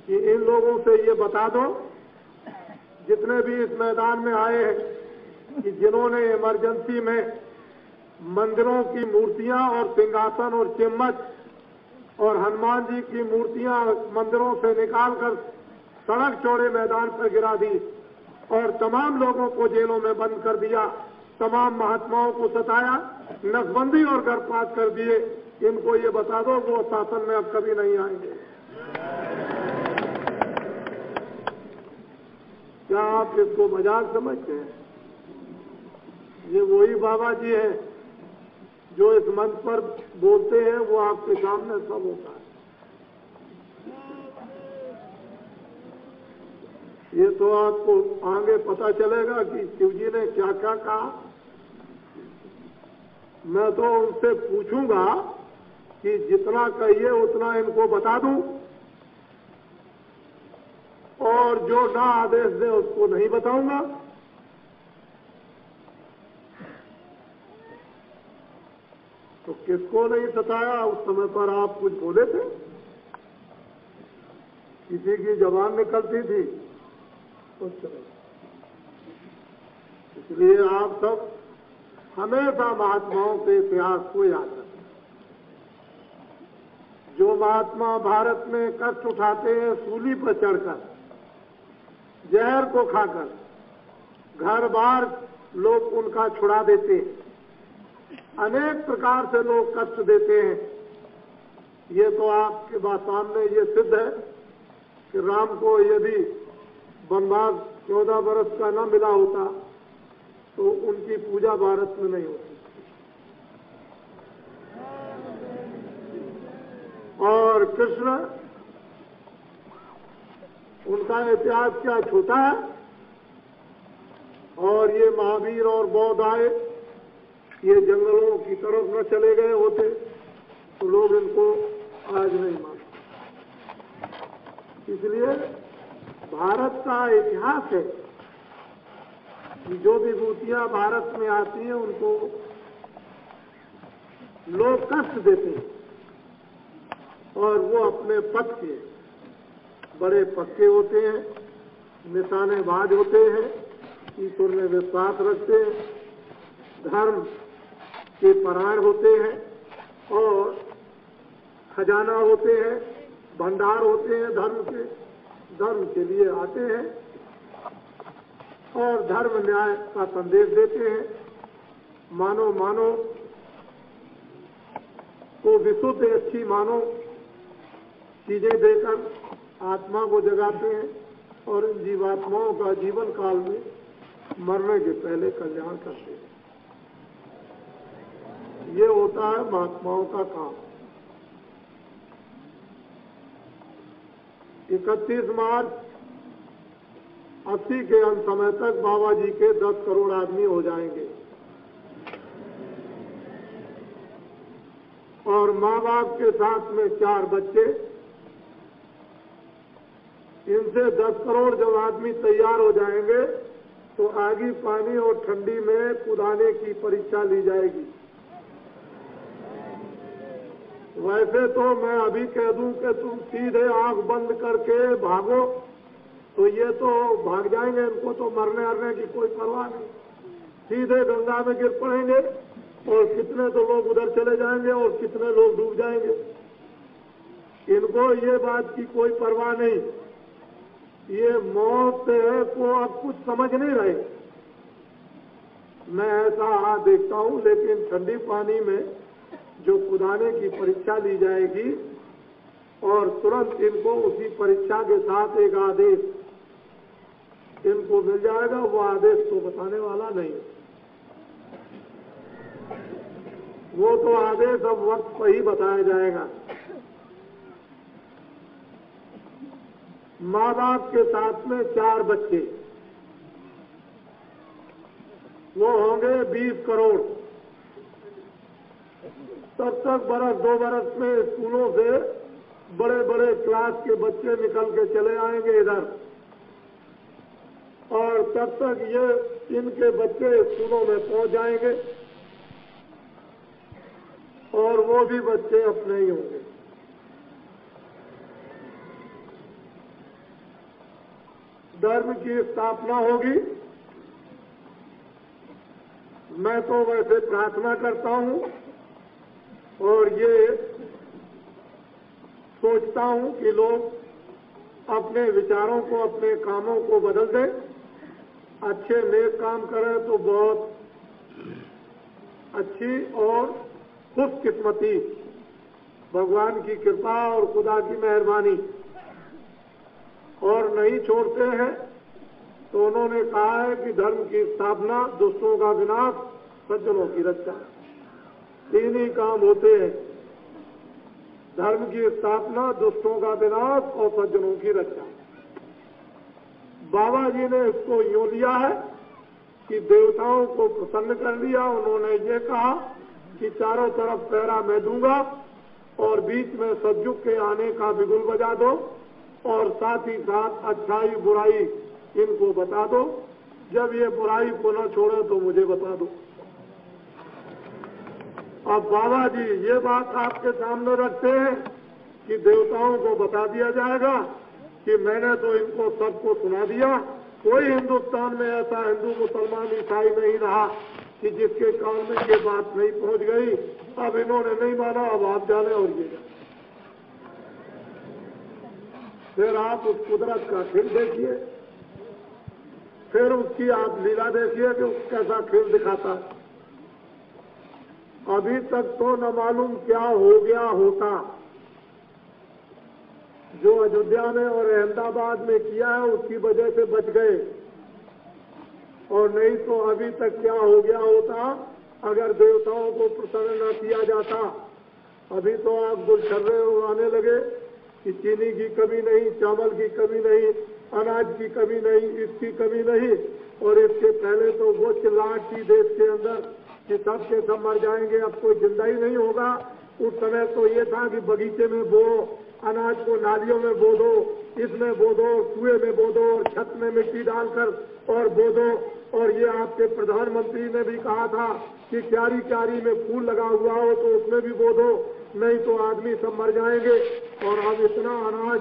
कि इन लोगों से ये बता दो, जितने भी इस मैदान में आए हैं, कि जिन्होंने इमरजेंसी में मंदिरों की मूर्तियां और सिंहासन और चिम्मच और हनुमान जी की मूर्तियां मंदिरों से निकालकर सड़क चौड़े मैदान पर गिरा दी और तमाम लोगों को जेलों में बंद कर दिया, तमाम महात्माओं को सताया, नसबंदी और गर्भपात कर दिए, इनको ये बता दो वो शासन में अब कभी नहीं आएंगे। क्या आप इसको मजाक समझते हैं? ये वही बाबा जी हैं जो इस मंच पर बोलते हैं, वो आपके सामने सब होता है। ये तो आपको आगे पता चलेगा कि शिवजी ने क्या क्या कहा। मैं तो उनसे पूछूंगा कि जितना कहिए उतना इनको बता दूं, और जो ना आदेश दे उसको नहीं बताऊंगा। तो किसको नहीं सताया? उस समय पर आप कुछ बोले थे? किसी की जबान निकलती थी? इसलिए आप सब हमेशा महात्माओं के इतिहास को याद रखें। जो महात्मा भारत में कष्ट उठाते हैं सूली पर चढ़कर, जहर को खाकर, घर बार लोग उनका छुड़ा देते हैं, अनेक प्रकार से लोग कष्ट देते हैं। ये तो आपके बात सामने ये सिद्ध है कि राम को यदि वनवास 14 वर्ष का न मिला होता तो उनकी पूजा भारत में नहीं होती। और कृष्ण, उनका इतिहास क्या छोटा है? और ये महावीर और बौद्ध आए, ये जंगलों की तरफ न चले गए होते तो लोग इनको आज नहीं मानते। इसलिए भारत का इतिहास है कि जो विभूतियां भारत में आती हैं उनको लोग कष्ट देते हैं और वो अपने पथ के बड़े पक्के होते हैं, निशानेबाज होते हैं, ईश्वर में विश्वास रखते हैं, धर्म के परायण होते हैं और खजाना होते हैं, भंडार होते हैं धर्म के लिए आते हैं और धर्म न्याय का संदेश देते हैं। मानो को विशुद्ध अच्छी मानो चीजें देकर आत्मा को जगाते हैं और इन जीवात्माओं का जीवन काल में मरने के पहले कल्याण करते हैं। ये होता है महात्माओं का काम। 31 मार्च 80 के अंत समय तक बाबा जी के 10 करोड़ आदमी हो जाएंगे और माँ बाप के साथ में 4 बच्चे। इनसे 10 करोड़ जब आदमी तैयार हो जाएंगे तो आगी पानी और ठंडी में कूदाने की परीक्षा ली जाएगी। वैसे तो मैं अभी कह दूं कि तुम सीधे आंख बंद करके भागो तो ये तो भाग जाएंगे, इनको तो मरने की कोई परवाह नहीं, सीधे गंगा में गिर पड़ेंगे और कितने तो लोग उधर चले जाएंगे और कितने लोग डूब जाएंगे। इनको ये बात की कोई परवाह नहीं, ये मौत को अब कुछ समझ नहीं रहे। मैं ऐसा देखता हूं, लेकिन ठंडी पानी में जो कूदाने की परीक्षा ली जाएगी और तुरंत इनको उसी परीक्षा के साथ एक आदेश इनको मिल जाएगा, वो आदेश तो बताने वाला नहीं, वो तो आदेश अब वक्त पर ही बताया जाएगा। माँ बाप के साथ में 4 बच्चे, वो होंगे 20 करोड़। तब तक 2 बरस में स्कूलों से बड़े बड़े क्लास के बच्चे निकल के चले आएंगे इधर, और तब तक ये इनके बच्चे स्कूलों में पहुंच जाएंगे और वो भी बच्चे अपने ही होंगे। धर्म की स्थापना होगी। मैं तो वैसे प्रार्थना करता हूं और ये सोचता हूं कि लोग अपने विचारों को, अपने कामों को बदल दें, अच्छे नेक काम करें तो बहुत अच्छी और खुशकिस्मती, भगवान की कृपा और खुदा की मेहरबानी, और नहीं छोड़ते हैं तो उन्होंने कहा है कि धर्म की स्थापना, दुष्टों का विनाश, सज्जनों की रक्षा। तीन ही काम होते हैं, धर्म की स्थापना, दुष्टों का विनाश और सज्जनों की रक्षा। बाबा जी ने इसको यूं लिया है कि देवताओं को प्रसन्न कर लिया। उन्होंने ये कहा कि चारों तरफ पहरा मैं दूंगा और बीच में सतयुग के आने का बिगुल बजा दो और साथ ही साथ अच्छाई बुराई इनको बता दो। जब ये बुराई को न छोड़े तो मुझे बता दो। अब बाबा जी ये बात आपके सामने रखते हैं कि देवताओं को बता दिया जाएगा कि मैंने तो इनको सबको सुना दिया। कोई हिंदुस्तान में ऐसा हिंदू, मुसलमान, ईसाई नहीं रहा कि जिसके कान में ये बात नहीं पहुंच गई। अब इन्होंने नहीं माना, अब आप जाने और ये जाने। फिर आप उस कुदरत का खेल देखिए, फिर उसकी आप लीला देखिए कि कैसा खेल दिखाता है। अभी तक तो न मालूम क्या हो गया होता। जो अयोध्या में और अहमदाबाद में किया है उसकी वजह से बच गए, और नहीं तो अभी तक क्या हो गया होता अगर देवताओं को प्रसन्न न किया जाता। अभी तो आप गुलछर्रे उड़ाने लगे कि चीनी की कमी नहीं, चावल की कमी नहीं, अनाज की कमी नहीं, इसकी कमी नहीं। और इसके पहले तो वो चिल्लाहट थी देश के अंदर कि सब के सब मर जाएंगे, अब कोई जिंदा ही नहीं होगा। उस समय तो ये था कि बगीचे में बो, अनाज को नालियों में बो दो, इसमें बो दो, कुएं में बो दो और छत में मिट्टी डालकर और बो दो। और ये आपके प्रधानमंत्री ने भी कहा था कि क्यारी क्यारी में फूल लगा हुआ हो तो उसमें भी बो दो, नहीं तो आदमी सब मर जाएंगे। और अब इतना अनाज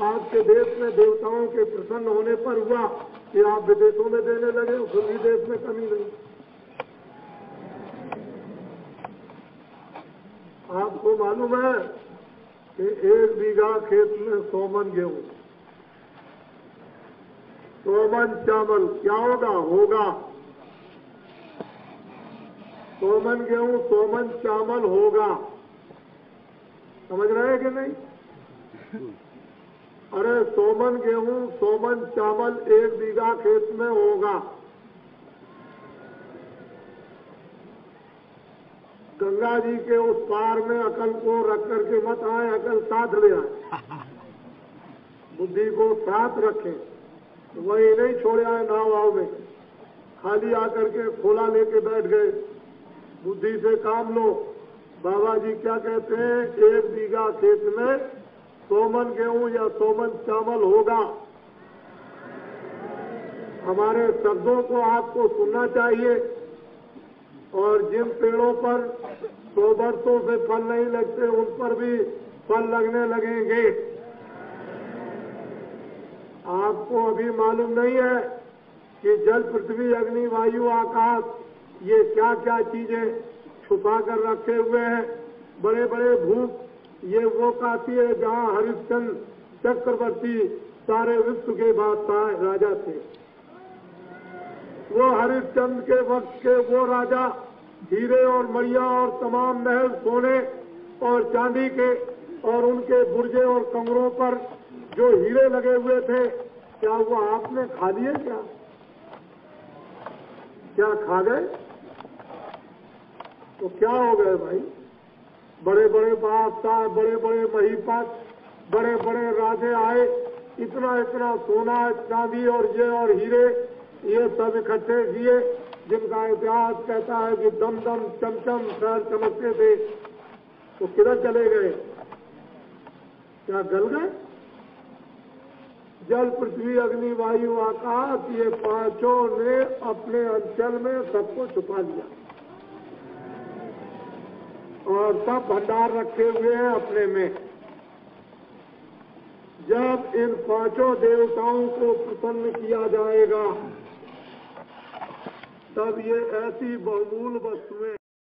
आपके देश में देवताओं के प्रसन्न होने पर हुआ कि आप विदेशों में देने लगे, फिर भी देश में कमी नहीं। आपको मालूम है कि 1 बीघा खेत में 100 मन गेहूं, 100 मन चावल क्या होगा 100 मन गेहूं, 100 मन चावल होगा। समझ रहे हैं कि नहीं? अरे 100 मन गेहूं, 100 मन चावल 1 बीघा खेत में होगा। गंगा जी के उस पार में अकल को रख करके मत आए, अकल साथ ले आए, बुद्धि को साथ रखें। वही नहीं छोड़े आए नाव में, खाली आकर के खोला लेके बैठ गए। बुद्धि से काम लो। बाबा जी क्या कहते हैं, 1 बीघा खेत में 100 मन गेहूं या 100 मन चावल होगा। हमारे शब्दों को आपको सुनना चाहिए। और जिन पेड़ों पर 100 वर्षों से फल नहीं लगते उन पर भी फल लगने लगेंगे। आपको अभी मालूम नहीं है कि जल, पृथ्वी, अग्नि, वायु, आकाश ये क्या क्या चीजें छुपा कर रखे हुए हैं। बड़े बड़े भूख, ये वो काशी है जहाँ हरिश्चंद्र चक्रवर्ती सारे विश्व के बादशाह राजा थे। वो हरिश्चंद्र के वक्त के वो राजा हीरे और मड़िया और तमाम महल सोने और चांदी के, और उनके बुर्जे और कमरों पर जो हीरे लगे हुए थे, क्या वो आपने खा लिए? क्या खा गए? तो क्या हो गए भाई? बड़े बड़े बादशाह, बड़े बड़े महिपत, बड़े बड़े राजे आए, इतना इतना सोना, चांदी और हीरे ये सब इकट्ठे किए, जिनका इतिहास कहता है कि दम दम चमचम शहर चमकते थे। तो किधर चले गए? क्या गल गए? जल, पृथ्वी, अग्नि, वायु, आकाश ये पांचों ने अपने अंचल में सबको छुपा लिया और सब भंडार रखे हुए हैं अपने में। जब इन पांचों देवताओं को प्रसन्न किया जाएगा, तब ये ऐसी बहुमूल्य वस्तुएं